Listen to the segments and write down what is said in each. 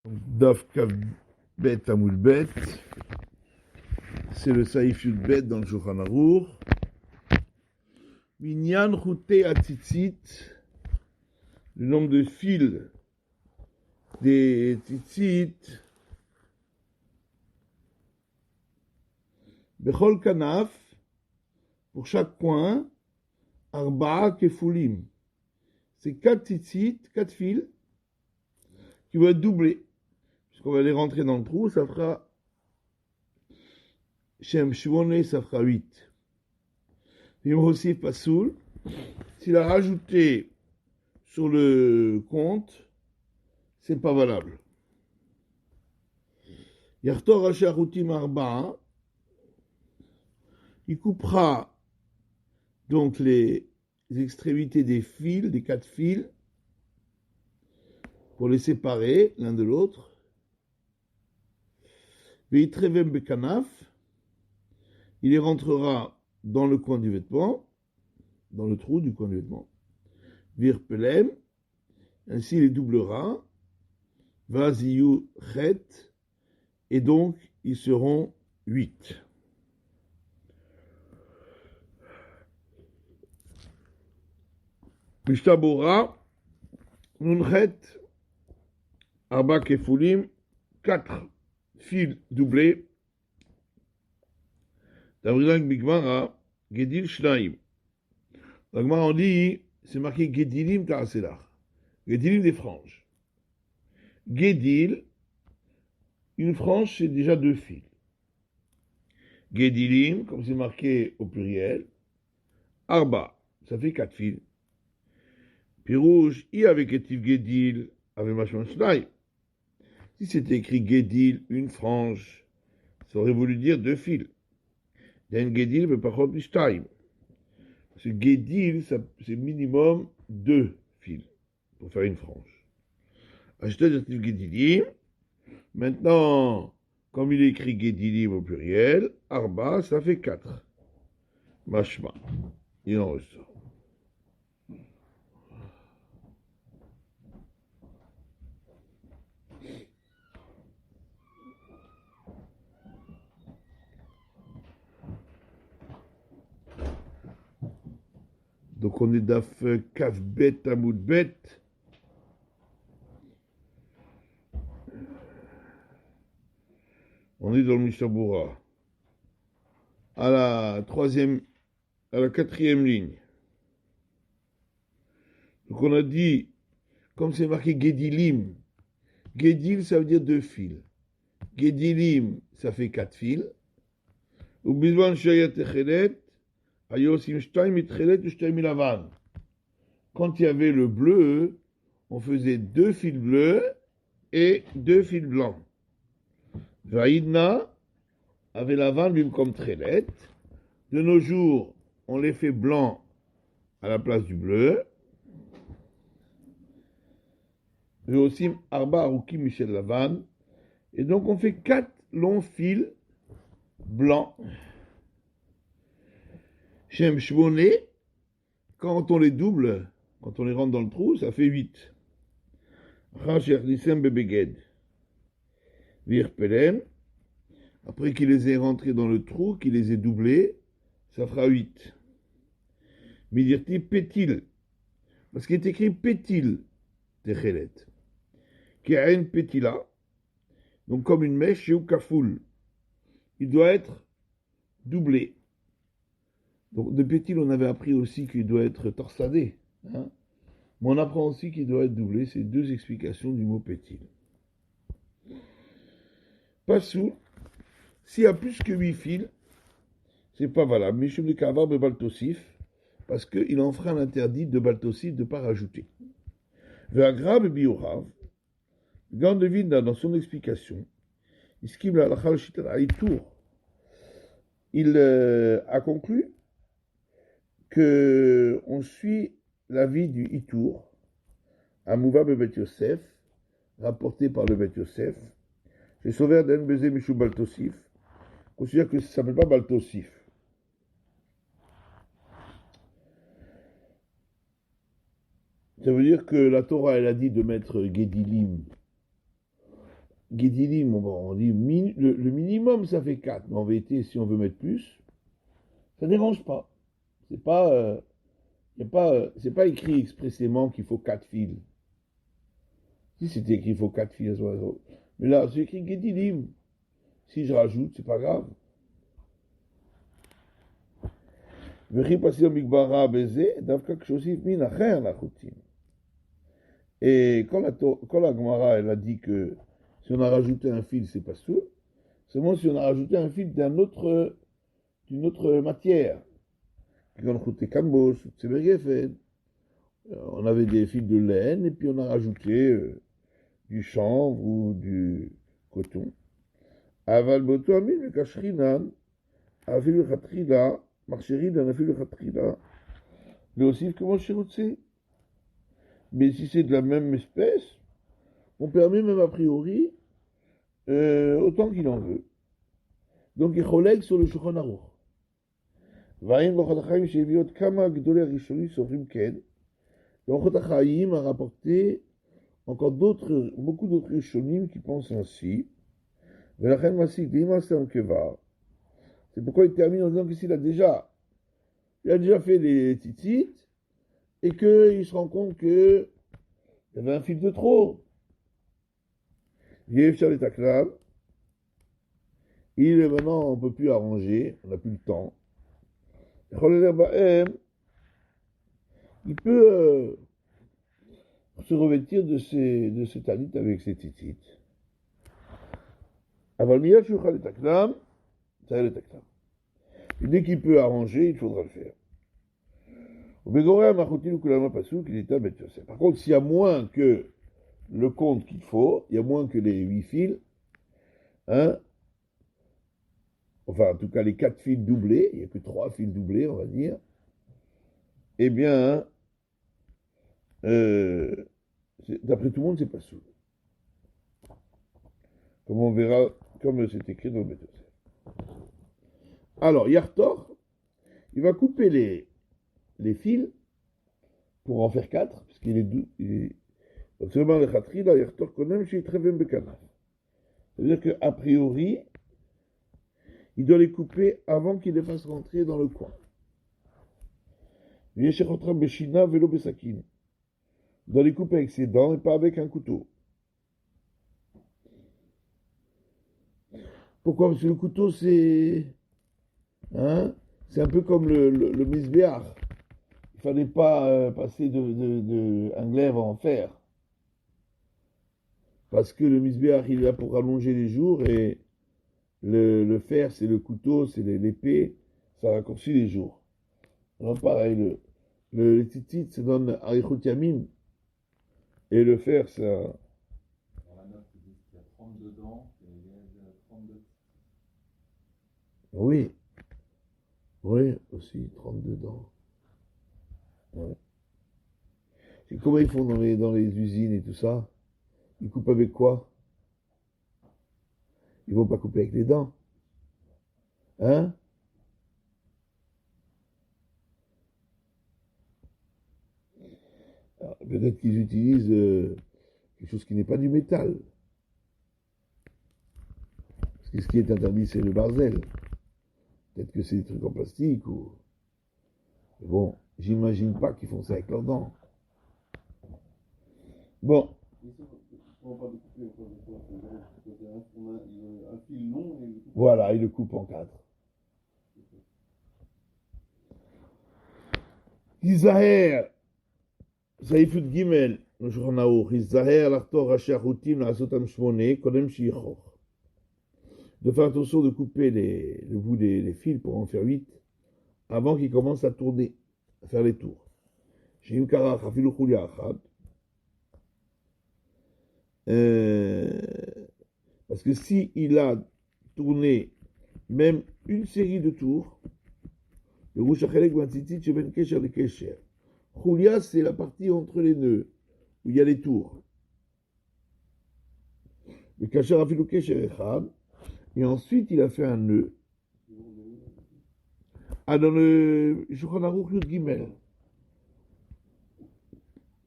Daf Kav Bet Amud Bet, c'est le Saïf Yud Bet dans le Shulchan Aruch. Minyan Chutei Atzitzit, le nombre de fils des tzitzit, Bechol Kanaf, pour chaque coin, Arba'a Kefulim. C'est 4 tzitzit, 4 fils, qui vont être doublés. Puisqu'on va les rentrer dans le trou, ça fera Shem Shvone, ça fera 8. Vim Hosif Pasoul, s'il a rajouté sur le compte, c'est pas valable. Yartor Hacharutim Arba'a, il coupera donc les extrémités des fils, des 4 fils, pour les séparer l'un de l'autre. Veitrevem Bekanaf, il les rentrera dans le coin du vêtement, dans le trou du coin du vêtement. Virpelem, ainsi il les doublera. Vaziyu Chet, et donc ils seront 8. Mishtabora, Nunchet, Arba Kefulim, 4 fils doublés. Davrilang Bigmara, Gedil Shnaim. La Gemara en dit, c'est marqué Gedilim Ta'aselach. Gedilim des franges. Gedil, une frange, c'est déjà 2 fils. Gedilim, comme c'est marqué au pluriel, Arba, ça fait 4 fils. Pirouge, I avec Etiv Gedil, avec Mashman Shnaim. Si c'était écrit Gedil, une frange, ça aurait voulu dire 2 fils. Den Gedil veut pas remplir Shtaim. Parce que Gedil, c'est minimum 2 fils pour faire une frange. Acheter des Gedilim. Maintenant, comme il est écrit Gedilim au pluriel, Arba, ça fait 4. Mashma. Il en ressort. Donc on est d'Af Kav Bet Amud Bet. On est dans le Mishabura. À la 4e ligne. Donc on a dit, comme c'est marqué Gedilim, Gedil ça veut dire 2 fils. Gedilim ça fait 4 fils. Ou Bizvan Shayat Echelet, Ayosim Shtaim Itchelet Shtaim Ilavan. Quand il y avait le bleu, on faisait 2 fils bleus et 2 fils blancs. Vaïdna avait la vanne comme Tchelet. De nos jours, on les fait blancs à la place du bleu. Et aussi Arba Aruki Michel Lavan. Et donc on fait 4 longs fils blancs. Shem Shvone, quand on les double, quand on les rentre dans le trou, ça fait 8. Racher Nisem Bebeged. Virpelem, après qu'il les ait rentrés dans le trou, qu'il les ait doublés, ça fera 8. Midirti Pétil, parce qu'il est écrit Pétil, Techelet. Qui a une Pétila, donc comme une mèche ou kafoul. Il doit être doublé. Donc de Pétil, on avait appris aussi qu'il doit être torsadé. Hein, mais on apprend aussi qu'il doit être doublé. C'est 2 explications du mot Pétil. Passou, s'il y a plus que 8 fils, c'est pas valable. Mishum de Kavar de Baltosif, parce qu'il en fera un interdit de Baltosif de ne pas rajouter. Ve'agrab biorav, Gand de Vinda, dans son explication, il a conclu qu'on suit l'avis du Itour, à Mouva Bebet Yosef, rapporté par le Bet Yosef, j'ai sauvé d'un baiser Mishum Baltosif, considère que ça ne s'appelle pas Baltosif. Ça veut dire que la Torah, elle a dit de mettre Gedilim Guédilim, on dit le minimum ça fait 4, mais en vérité, si on veut mettre plus, ça ne dérange pas. C'est pas, c'est pas écrit expressément qu'il faut 4 fils. Si c'était écrit qu'il faut 4 fils, mais là, c'est écrit Guédilim. Si je rajoute, c'est pas grave. Et quand la Gemara elle a dit que si on a rajouté un fil, c'est pas sourd, c'est seulement si on a rajouté un fil d'une autre matière. On avait des fils de laine et puis on a rajouté du chanvre ou du coton. Aval boto amin le kashrinan, afilu khatrila, marcheridan afilu khatrila, le aussi que mon chiroutse. Mais si c'est de la même espèce, on permet même a priori autant qu'il en veut. Donc il relègue sur le Shulchan Aruch. Vaïm l'Ochot HaChaim sheviot kama gdolei rishonim sovrim ken. L'Ochot HaChaim a rapporté encore beaucoup d'autres rishonim qui pensent ainsi. Velachem masik d'ima c'est un kevar. C'est pourquoi il termine en disant que s'il a déjà fait des tzitzit et qu'il se rend compte qu'il y avait un fil de trop. Yev Shalet Aklav. Il est maintenant, on ne peut plus arranger, on n'a plus le temps. Il peut se revêtir de ses talit avec ses titites. Dès qu'il peut arranger, il faudra le faire. Par contre, s'il y a moins que le compte qu'il faut, il y a moins que les 8 fils, hein, enfin en tout cas les 4 fils doublés, il n'y a que 3 fils doublés, on va dire, eh bien, d'après tout le monde, c'est pas sourd. Comme on verra, comme c'est écrit dans le Beth Yosef. Alors, Yartor, il va couper les fils pour en faire 4, parce qu'il est doux. C'est-à-dire qu'a priori, il doit les couper avant qu'il les fasse rentrer dans le coin. Il doit les couper avec ses dents et pas avec un couteau. Pourquoi? Parce que le couteau, c'est un peu comme le misbéach. Il ne fallait pas passer un glaive en fer. Parce que le misbéach, il est là pour rallonger les jours et le fer, c'est le couteau, c'est l'épée, ça raccourcit les jours. Alors pareil, le titit, ça donne arichut yamim. Et le fer, ça... Dans la note, il dit qu'il y a 32 dents et il y a 32. Oui. Oui, aussi, 32 dents. Ouais. Et comment ils font dans les usines et tout ça? Ils coupent avec quoi? Ils vont pas couper avec les dents. Hein? Alors, peut-être qu'ils utilisent quelque chose qui n'est pas du métal. Parce que ce qui est interdit, c'est le barzel. Peut-être que c'est des trucs en plastique ou... Mais bon, j'imagine pas qu'ils font ça avec leurs dents. Bon. Voilà, il le coupe en 4. Izaher, Saïfut Gimel, le Shulchan Aruch, Izaher l'achtor rashi achutim la'asotam shmone, kodem shichoch. De faire attention de couper le bout des fils pour en faire 8 avant qu'ils commencent à tourner, à faire les tours. Sheim karach afilu chulia achad. Parce que si il a tourné même une série de tours, le rouge achelek b'atzitzit sheben kesher le kesher. Chulia, c'est la partie entre les nœuds, où il y a les tours. Le kasher afilu kesher echad, et ensuite il a fait un nœud. Ah, dans le Shulchan Aruch Yud Gimel.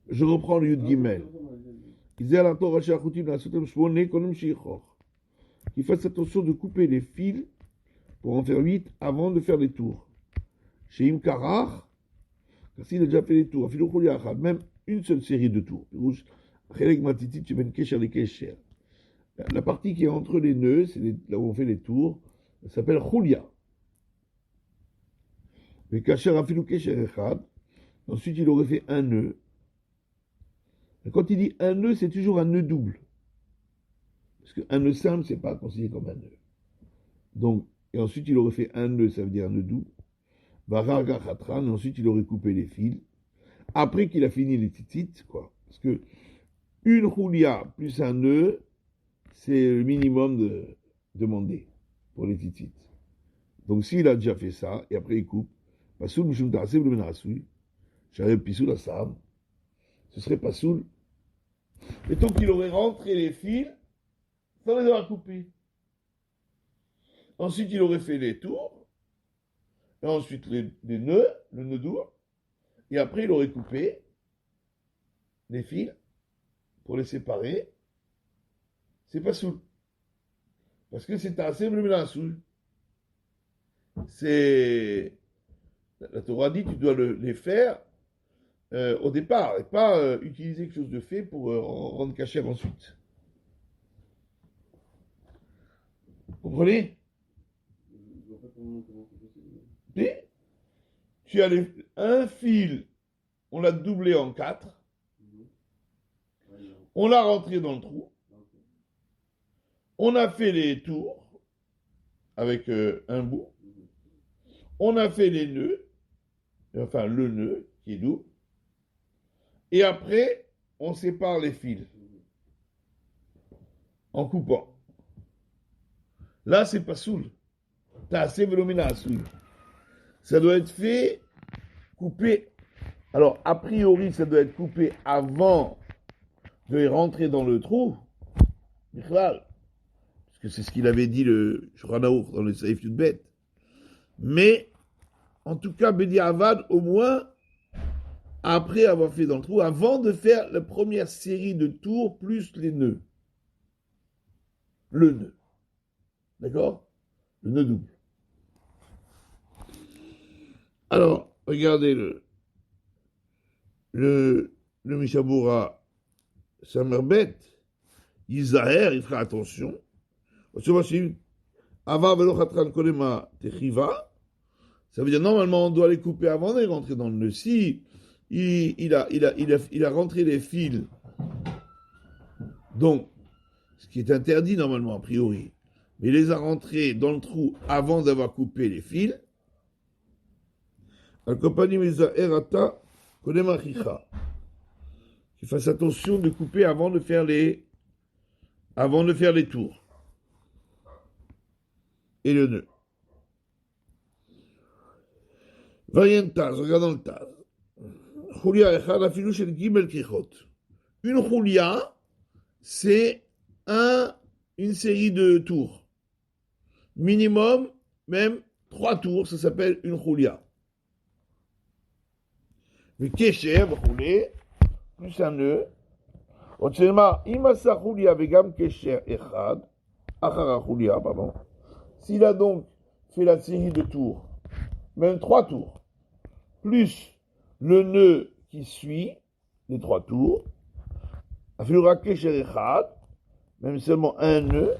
Je reprends le Yud Gimel. Qu'il fasse attention de couper les fils pour en faire 8 avant de faire les tours. Chez Imkarach, car s'il a déjà fait les tours, même une seule série de tours. La partie qui est entre les nœuds, c'est là où on fait les tours, ça s'appelle Chulia. Mais Kasher Afilu Kesher Echad, ensuite il aurait fait un nœud. Et quand il dit un nœud, c'est toujours un nœud double. Parce qu'un nœud simple, c'est pas considéré comme un nœud. Donc, et ensuite il aurait fait un nœud, ça veut dire un nœud double. Vararga Khatran, et ensuite il aurait coupé les fils. Après qu'il a fini les titites, quoi. Parce que une Chulia plus un nœud, c'est le minimum demandé pour les titites. Donc s'il a déjà fait ça, et après il coupe, Pasoul Mishum Ta'aseh le Menasui, Shareb Pisoul Assam, ce serait Pasoul. Et tant qu'il aurait rentré les fils, sans les avoir coupés. Ensuite il aurait fait les tours, et ensuite les nœuds, le nœud double, et après il aurait coupé les fils pour les séparer. C'est Pasoul. Parce que c'est Ta'aseh le Menasui. C'est la Torah dit tu dois les faire au départ et pas utiliser quelque chose de fait pour rendre cachère ensuite. Vous comprenez? Et tu as un fil, on l'a doublé en 4, on l'a rentré dans le trou, on a fait les tours avec un bout, on a fait les nœuds, enfin le nœud qui est double, et après on sépare les fils en coupant. Là c'est pas soul. Ta'aseh velo menasui. Ça doit être fait, coupé. Alors a priori ça doit être coupé avant de rentrer dans le trou. Parce que c'est ce qu'il avait dit le Shulchan Aruch dans le Seif Yudbet. Mais en tout cas Bedi Avad au moins après avoir fait dans le trou, avant de faire la première série de tours plus les nœuds. Le nœud. D'accord? Le nœud double. Alors, regardez le Mishabura Samerbet, Yizaher, il fera attention. Ava velo chatran kolema techiva. Ça veut dire normalement on doit les couper avant de rentrer dans le nœud. Si il a rentré les fils, donc ce qui est interdit normalement a priori, mais il les a rentrés dans le trou avant d'avoir coupé les fils. Qu'il fasse attention de couper avant de faire les tours et le nœud. Vayen Taz, regardons le Taz. Chulia echad afilu shel gimel krichot. Une chulia, c'est une série de tours. Minimum, même 3 tours, ça s'appelle une chulia. Le kesher, plus un nœud. S'il a donc fait la série de tours, même 3 tours, plus le nœud qui suit les 3 tours, même seulement un nœud,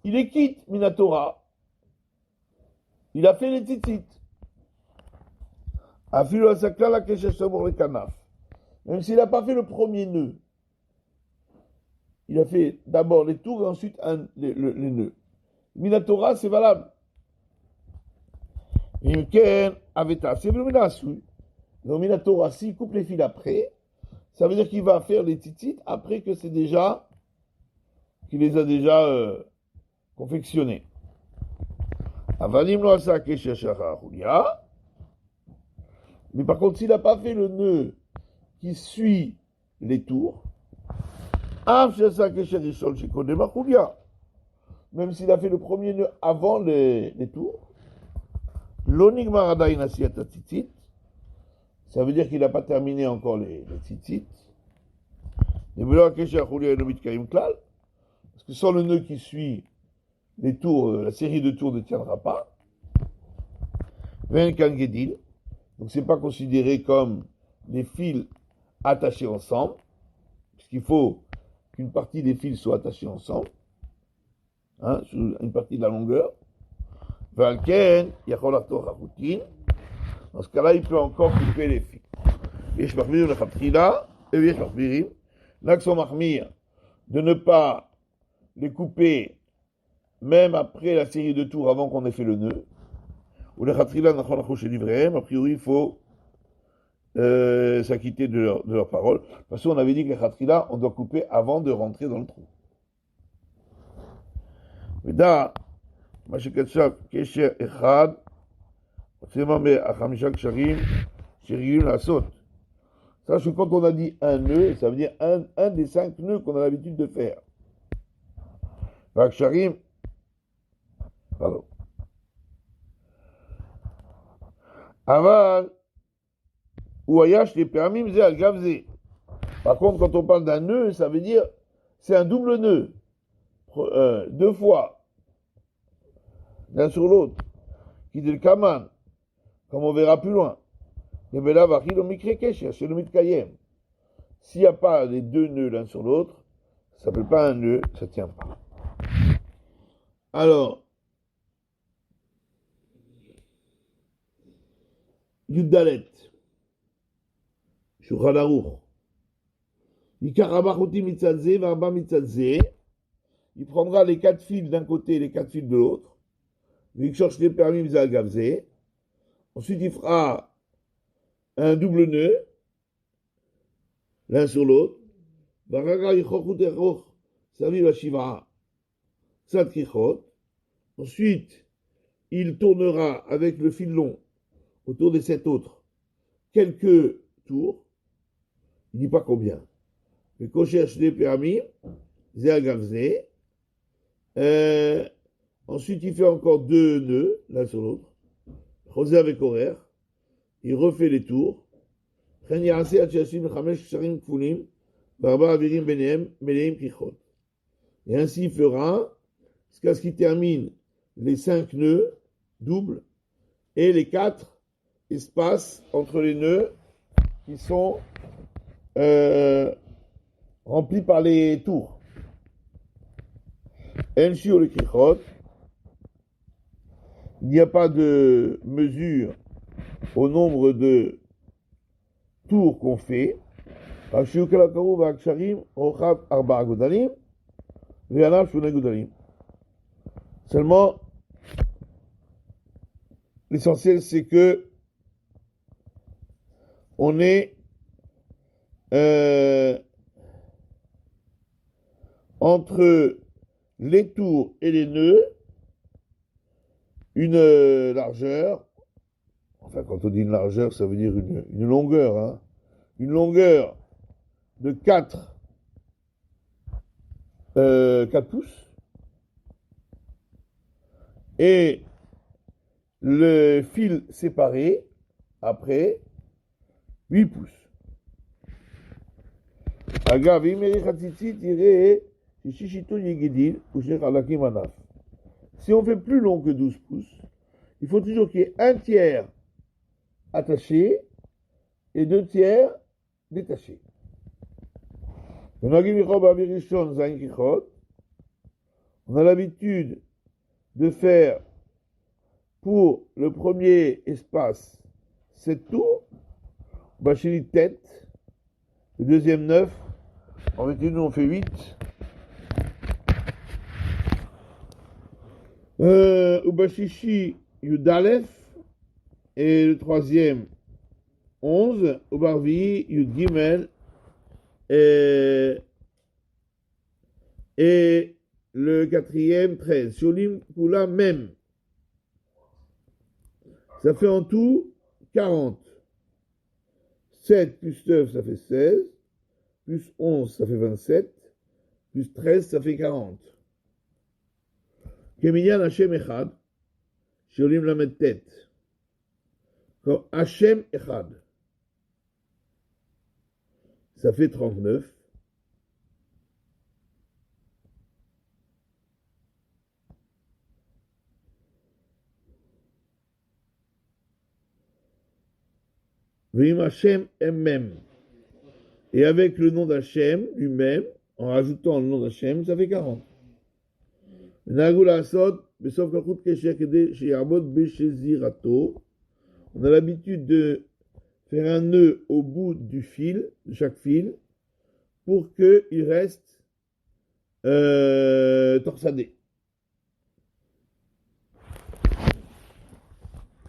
il est quitte Minatora. Il a fait les tzitzit. Même s'il n'a pas fait le premier nœud, il a fait d'abord les tours et ensuite les nœuds. Minatora, c'est valable. Donc Minatora, s'il coupe les fils après, ça veut dire qu'il va faire les tzitzit après que qu'il les a déjà confectionnés. Mais par contre, s'il n'a pas fait le nœud qui suit les tours, même s'il a fait le premier nœud avant les tours, ça veut dire qu'il n'a pas terminé encore les tzitzit. Et voilà, parce que sans le nœud qui suit les tours, la série de tours ne tiendra pas. Donc c'est pas considéré comme des fils attachés ensemble, puisqu'il faut qu'une partie des fils soit attachée ensemble, hein, sur une partie de la longueur. Dans ce cas-là, il peut encore couper les fils. L'accent mahmir de ne pas les couper même après la série de tours avant qu'on ait fait le nœud. Ou les khatrila nachon chez l'ivraim, a priori il faut s'acquitter de leur parole. Parce qu'on avait dit que les khatrila, on doit couper avant de rentrer dans le trou. Veda, ma shekatchav kesher echad, c'est achamisha ksharim, sherilim la saute. Sache que quand on a dit un nœud, ça veut dire un des 5 nœuds qu'on a l'habitude de faire. Vaksharim, pardon. Aval, ou ayash les permis, mais al gavzé. Par contre, quand on parle d'un nœud, ça veut dire c'est un double nœud. 2 fois, l'un sur l'autre. Qui dit le kaman, comme on verra plus loin. S'il n'y a pas les 2 nœuds l'un sur l'autre, ça ne s'appelle pas un nœud, ça ne tient pas. Alors, Yudalet, Shulchan Aruch, Ikarabachoti mitzadze, Varba mitzadze, il prendra les 4 fils d'un côté et les 4 fils de l'autre, il cherche les permis mizal gavze, ensuite il fera un double nœud, l'un sur l'autre, ensuite il tournera avec le fil long autour des 7 autres quelques tours, il ne dit pas combien. Le cocher les permis, ensuite il fait encore 2 nœuds l'un sur l'autre, José avec horaire, il refait les tours, et ainsi il fera jusqu'à ce qu'il termine les 5 nœuds doubles et les 4 espaces entre les nœuds qui sont remplis par les tours. Il n'y a pas de mesure au nombre de tours qu'on fait. Seulement, l'essentiel c'est que on est entre les tours et les nœuds une largeur, enfin quand on dit une largeur ça veut dire une longueur, hein, une longueur de 4 pouces et le fil séparé après 8 pouces. Agav, si on fait plus long que 12 pouces, il faut toujours qu'il y ait 1 tiers attaché et 2 tiers détachés. On a l'habitude de faire pour le premier espace 7 tours, bacheli tête, le deuxième 9, en fait nous on fait 8. Ubashishi Yudalef, et le troisième 11, Ubarvi Yud Gimel, et le quatrième 13. Sholim Kula même. Ça fait en tout 40. 7 plus 9, ça fait 16. Plus 11, ça fait 27. Plus 13, ça fait 40. Keminyan Hashem Echad. Sholim la tête. Comme Hashem Echad. ça fait 39. Vim Hashem même. Et avec le nom d'Hachem lui-même, en rajoutant le nom d'Hachem, ça fait 40. On a l'habitude de faire un nœud au bout du fil, de chaque fil, pour qu'il reste torsadé.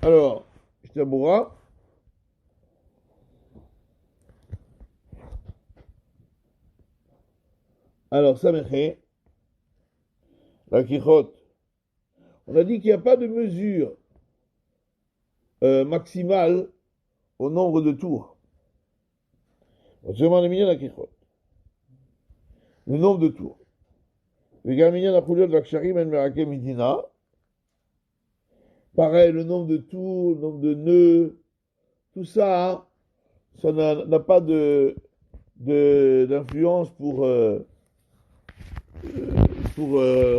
Alors, Shtaboura. Alors, Sameché, la Kichot, on a dit qu'il n'y a pas de mesure maximale au nombre de tours. Seulement la Kichot. Le nombre de tours. Pareil, le nombre de tours, le nombre de nœuds, tout ça, ça n'a pas d'influence pour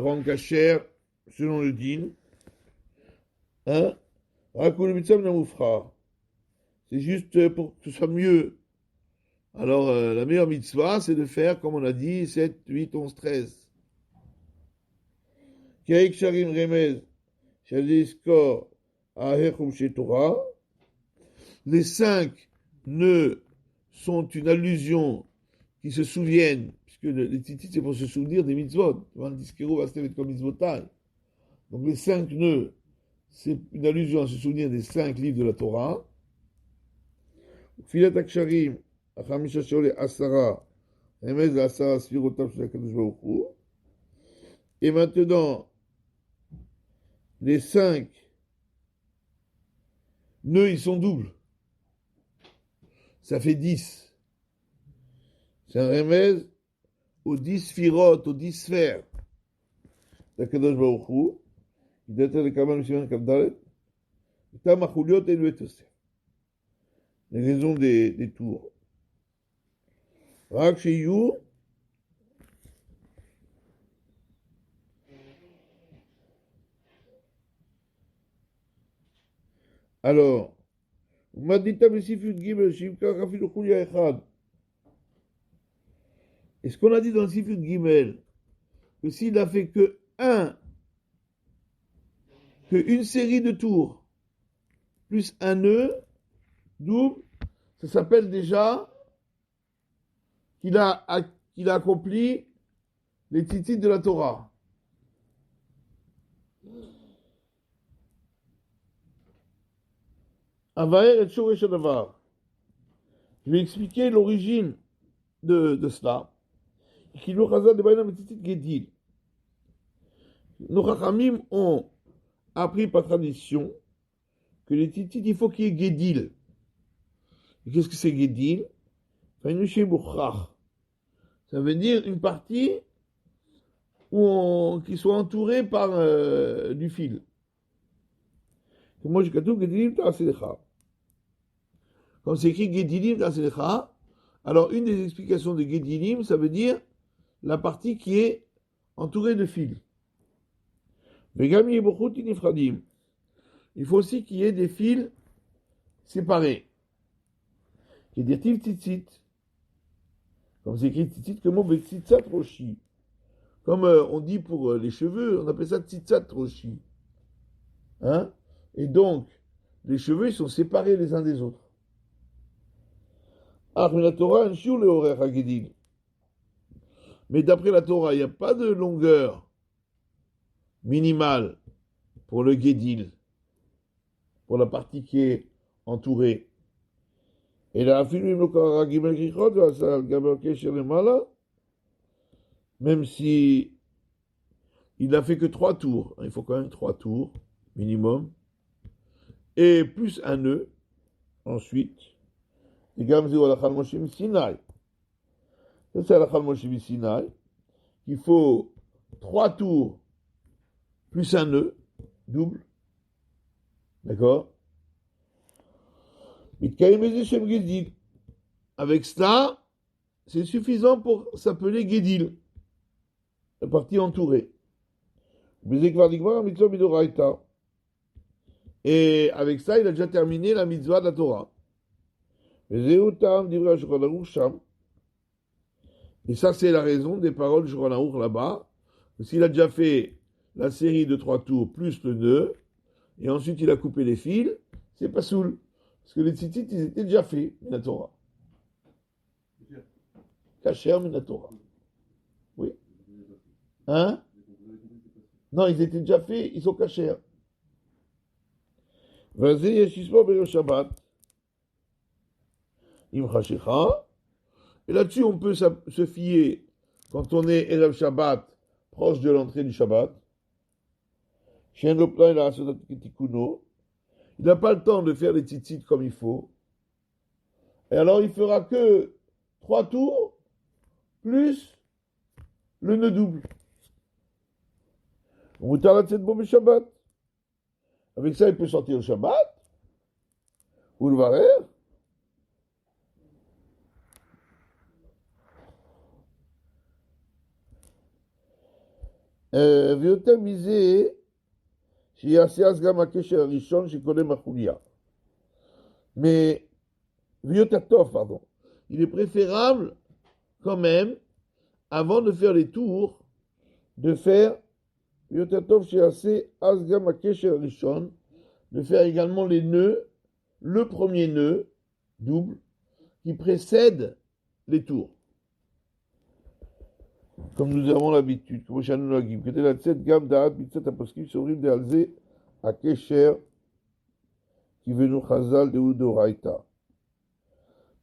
rendre cachère selon le din. Hein? C'est juste pour que ce soit mieux. Alors, la meilleure mitzvah, c'est de faire, comme on a dit, 7, 8, 11, 13. Les 5 nœuds sont une allusion qui se souviennent, puisque les tzitzit, c'est pour se souvenir des mitzvot. Donc les 5 nœuds, c'est une allusion à se souvenir des 5 livres de la Torah. Filat Aksharim, Achamisha Shole Asara, Remez Asara Sfirotam Shakadosh Baruch Hu. Et maintenant, les 5 nœuds, ils sont doubles. Ça fait 10. C'est un remède aux 10 sphirotes, aux 10 sphères. D'Akadosh Baruch Hu, qui doit être le Kamal Shivan Kabdalet, Tamachuliot et Luetosef. Les raisons des tours. Rak Sheyu, alors, est-ce qu'on a dit dans le Sifut Gimel que s'il a fait qu'une série de tours plus un nœud double, ça s'appelle déjà qu'il a accompli les tzitzit de la Torah. Avaer et Shoresh Adavar. Je vais expliquer l'origine de cela. Nos Chachamim ont appris par tradition que les tzitzit, il faut qu'il y ait Gedil. Et qu'est-ce que c'est Gedil? Ça veut dire une partie qui soit entourée par du fil. Comme c'est écrit Gedilim Ta'aselecha, alors une des explications de Gedilim, ça veut dire la partie qui est entourée de fils. Il faut aussi qu'il y ait des fils séparés. Qui dit-il tzitzit? Comme c'est écrit tzitzit, comme tzitzat roshi. Comme on dit pour les cheveux, on appelle ça tzitzat roshi. Hein? Et donc, les cheveux, ils sont séparés les uns des autres. Mais d'après la Torah, il n'y a pas de longueur minimale pour le Gedil, pour la partie qui est entourée. Et là, même si il n'a fait que 3 tours, il faut quand même 3 tours minimum, et plus un nœud, ensuite, et Gamzi ou Alachal Moshe Sinai. Ça, c'est Alachal Moshe Sinai, il faut 3 tours, plus un nœud, double, d'accord? Avec cela, c'est suffisant pour s'appeler Guédil, la partie entourée. Et avec ça, il a déjà terminé la mitzvah de la Torah. Et ça, c'est la raison des paroles du Shulchan Aruch là-bas. S'il a déjà fait la série de 3 tours plus le nœud, et ensuite il a coupé les fils, c'est pas soul. Parce que les tzitzit, ils étaient déjà faits, la Torah. Kacher, la Torah. Oui. Hein? Non, ils étaient déjà faits, ils sont cachers. Vas-y, Yeshismo Bero Shabbat. Imchashecha. Et là-dessus, on peut se fier quand on est Erev Shabbat, proche de l'entrée du Shabbat. Il n'a pas le temps de faire les tzitzit comme il faut. Et alors, il fera que 3 tours plus le nœud double. Shabbat. Avec ça, il peut sortir le Shabbat ou le Varer. ויותר מזה, שיעשה אז גם הקשר הראשון שקודם החוליה. Mais, ויותר טוב, pardon. Il est préférable, quand même, avant de faire les tours, de faire, ויותר טוב שיעשה אז גם הקשר הראשון, de faire également les nœuds, le premier nœud, double, qui précède les tours. Comme nous avons l'habitude, comme chez nous, qui était la tête gamme d'Aad, Bitzat Aposkim, Sorim de Alze, à Kesher, qui veut nous Chazal de Udoraita.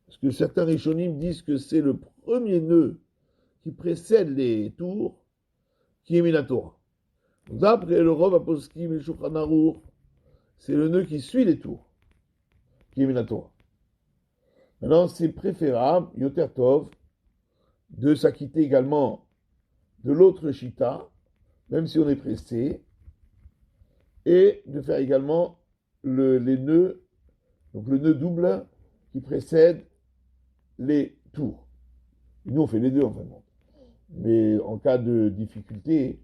Parce que certains Rishonim disent que c'est le premier nœud qui précède les tours qui est Minatora. D'après le Rov Aposkim et Shulchan Aruch, c'est le nœud qui suit les tours qui est Minatora. Maintenant, c'est préférable, Yoter Tov, de s'acquitter également de l'autre Shita, même si on est pressé, et de faire également les nœuds, donc le nœud double qui précède les tours. Et nous, on fait les deux en fin de compte. Mais en cas de difficulté,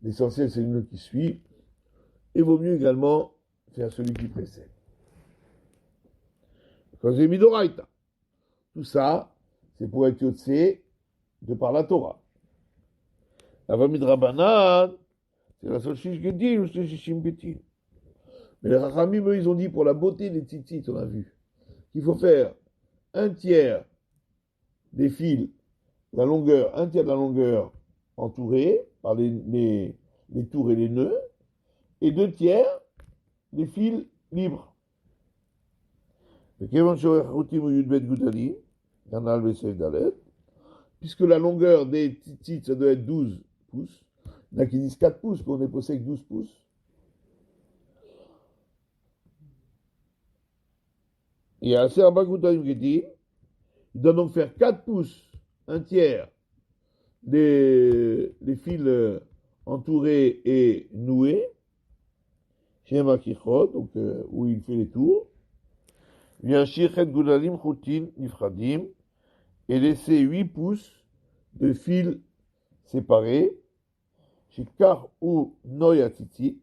l'essentiel c'est le nœud qui suit, et vaut mieux également faire celui qui précède. Quand j'ai mis d'Oraïta, tout ça, c'est pour être yotse de par la Torah. La Vamid Rabbanan, c'est la seule chiche qui dit, ou c'est chichim petit. Mais les Rachamim, eux, ils ont dit pour la beauté des tzitzit, on a vu, qu'il faut faire un tiers des fils, la longueur, un tiers de la longueur entourée par les tours et les nœuds, et 2 tiers des fils libres. Puisque la longueur des tzitzit, ça doit être 12 pouces. Il y en a qui disent 4 pouces, qu'on est posé avec 12 pouces. Et à Serba Goutaim Gedi, il doit donc faire 4 pouces, un tiers, les fils entourés et noués, chez Makichot, donc où il fait les tours. Yashir Chet Goudalim Choutin Nifradim, et laisser 8 pouces de fils séparés, chez Kar ou Noya Tzitzit.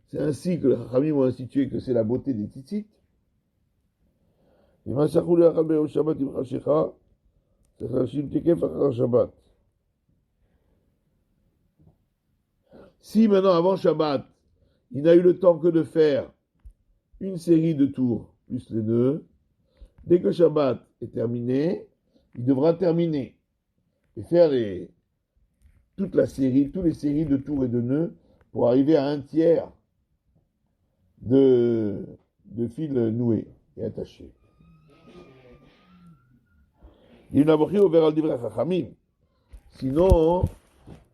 C'est ainsi que les Chachamim ont institué que c'est la beauté des tzitzit. Et Masachou le Achal Be'o Shabbat Imchashecha, c'est Chashim Tekef Achar Shabbat. Si maintenant, avant Shabbat, il n'a eu le temps que de faire une série de tours, plus les nœuds, dès que Shabbat est terminé, il devra terminer et faire toutes les séries de tours et de nœuds pour arriver à un tiers de fils noués et attachés. Sinon,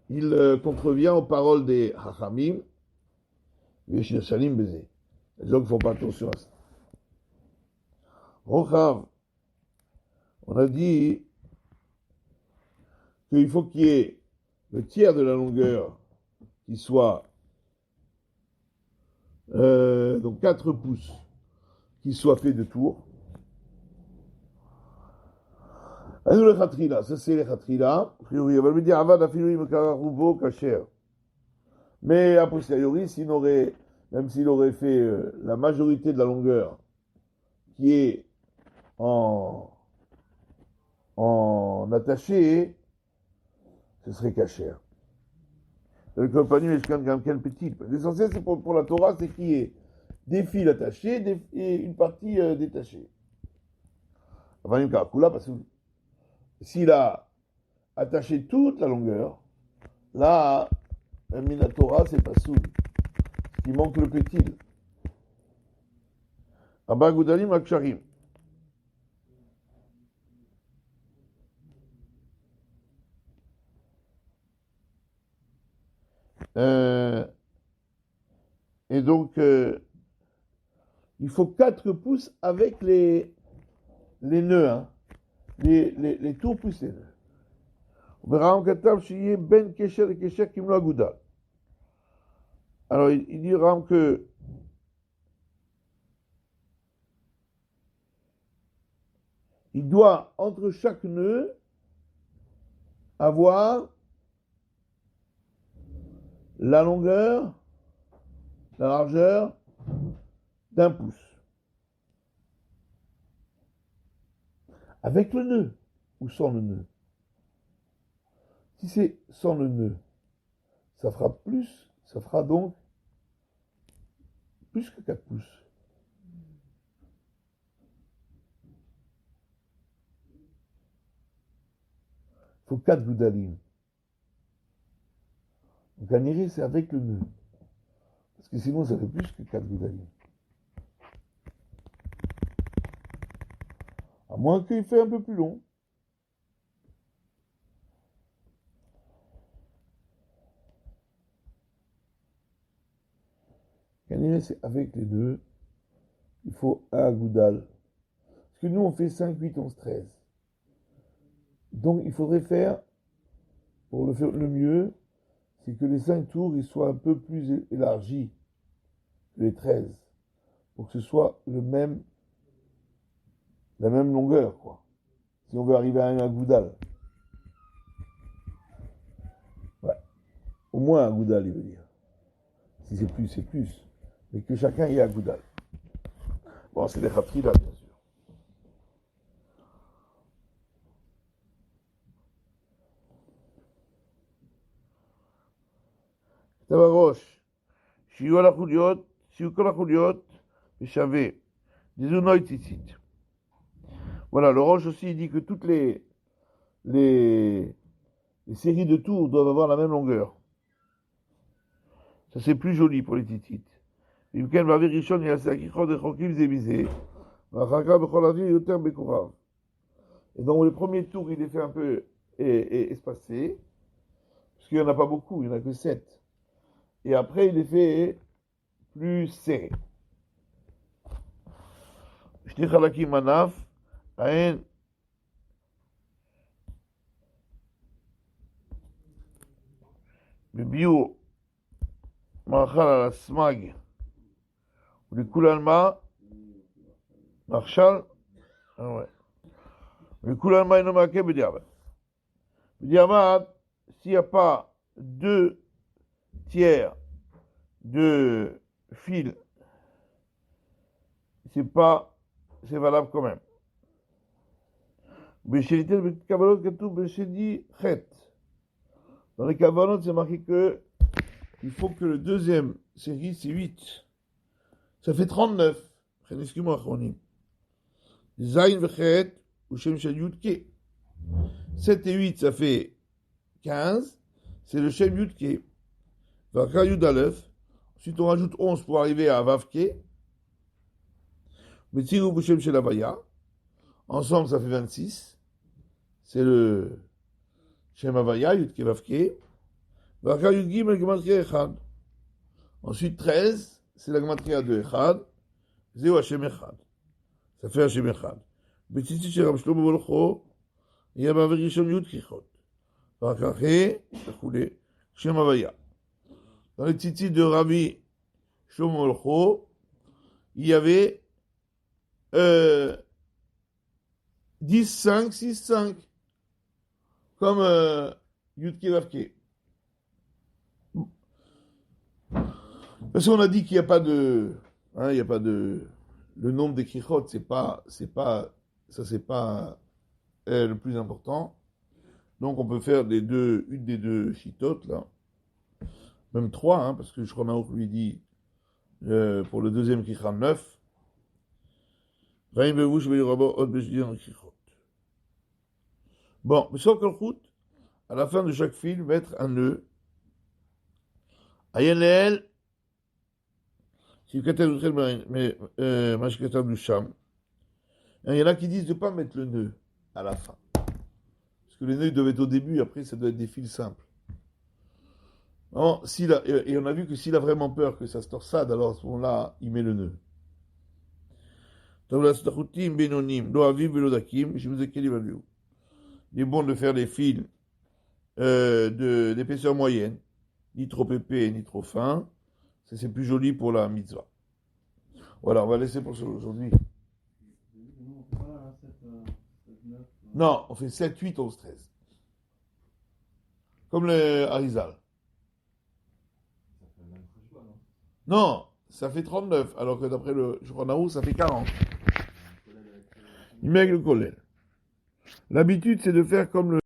il contrevient aux paroles des Chachamim. Les gens ne font pas attention à ça. Rochav, on a dit qu'il faut qu'il y ait le tiers de la longueur qui soit donc 4 pouces qui soit fait de tours. Alors le khatrila, ça c'est le khatrila. A priori, on va me dire avad afilu mekararubo kasher. Mais a posteriori, même s'il aurait fait la majorité de la longueur qui est en attaché, ce serait kasher. Le compagnon est quand même petit. L'essentiel, c'est pour la Torah, c'est qu'il y ait des fils attachés et une partie détachée. Enfin, une karakula, parce que s'il a attaché toute la longueur, là, un minatora, c'est pas soul. Il manque le pétil. Abba Goudalim Aksharim. Et donc, il faut 4 pouces avec les nœuds, hein. Les tours plus les nœuds. Ben Kesher et Kesher Kimlo Agoudal. Alors, il dit Ram que il doit, entre chaque nœud, avoir la longueur, la largeur d'1 pouce. Avec le nœud ou sans le nœud. Si c'est sans le nœud, ça fera donc plus que 4 pouces. Il faut 4 goudalim. Donc un iré, c'est avec le nœud. Parce que sinon, ça fait plus que 4 goudalim. À moins qu'il fait un peu plus long. Un iré, c'est avec les deux. Il faut un goudal. Parce que nous, on fait 5, 8, 11, 13. Donc, il faudrait faire, pour le faire le mieux, c'est que les 5 tours ils soient un peu plus élargis que les 13. Pour que ce soit la même longueur, quoi. Si on veut arriver à un goudal. Ouais. Au moins un goudal, il veut dire. Si c'est plus, c'est plus. Mais que chacun ait un goudal. Bon, c'est des khatri là, bien sûr. Tavarosh, שיהיו כל החוליות בשווה, דזונו ציצית. Voilà, le Roche aussi dit que toutes les séries de tours doivent avoir la même longueur. Ça c'est plus joli pour les titites. Et donc le premier tour il est fait un peu espacé, parce qu'il n'y en a pas beaucoup, il n'y en a que 7. Et après il est fait plus serré. Shti Khalakim Manaf, Aen Bibiou Marchal à la Smag, ou le Koulalma, Marchal, ah ouais. Le Koulalma est nommé Bediabat. Bediabat, s'il n'y a pas 2 tiers de fil, c'est valable quand même. Dans les Kavanot, c'est marqué que il faut que le deuxième série, c'est 8. Ça fait 39. Zayn vechet ou Shem Shel Yudke. 7 et 8, ça fait 15. C'est le Shem Yudke. Vakra Yudalef. Ensuite, on rajoute 11 pour arriver à Vavke. Metsiru Bushem Shel Avaya. Ensemble, ça fait 26. C'est le Shem Avaya, Yudke Vavke. Vakra Yudgim el Gematria Echad. Ensuite, 13, c'est la Gematria de Echad. Zéo Hashem Echad. Ça fait Hashem Echad. Betzitzit Shel Rab Shlomo Molcho. Il y a ma Rishon Yud Kichot. Vakra He, Shem Avaya. Dans les tzitzit de Rabbi Shlomo Molcho, il y avait 10, 5, 6, 5. Comme Yudke Vavke. Parce qu'on a dit qu'il n'y a pas de. Hein, il n'y a pas de. Le nombre des krichot, c'est pas. Ça, c'est pas le plus important. Donc, on peut faire une des deux chitotes, là. Même trois, hein, parce que je crois que lui dit, pour le deuxième kricha 9. Bon, mais sur Kolchut, à la fin de chaque fil, mettre un nœud. Ayen leel, si mais mashketam du sham. Il y en a qui disent de ne pas mettre le nœud à la fin. Parce que les nœuds doivent être au début, après ça doit être des fils simples. Non, et on a vu que s'il a vraiment peur que ça se torsade, alors à ce moment-là, il met le nœud. Il est bon de faire des fils d'épaisseur moyenne, ni trop épais, ni trop fin. C'est plus joli pour la mitzvah. Voilà, on va laisser pour aujourd'hui. Non, on fait 7, 8, 11, 13. Comme le Harizal. Non, ça fait 39, alors que d'après le Shulchan ça fait 40. Il met le collèle. L'habitude, c'est de faire comme le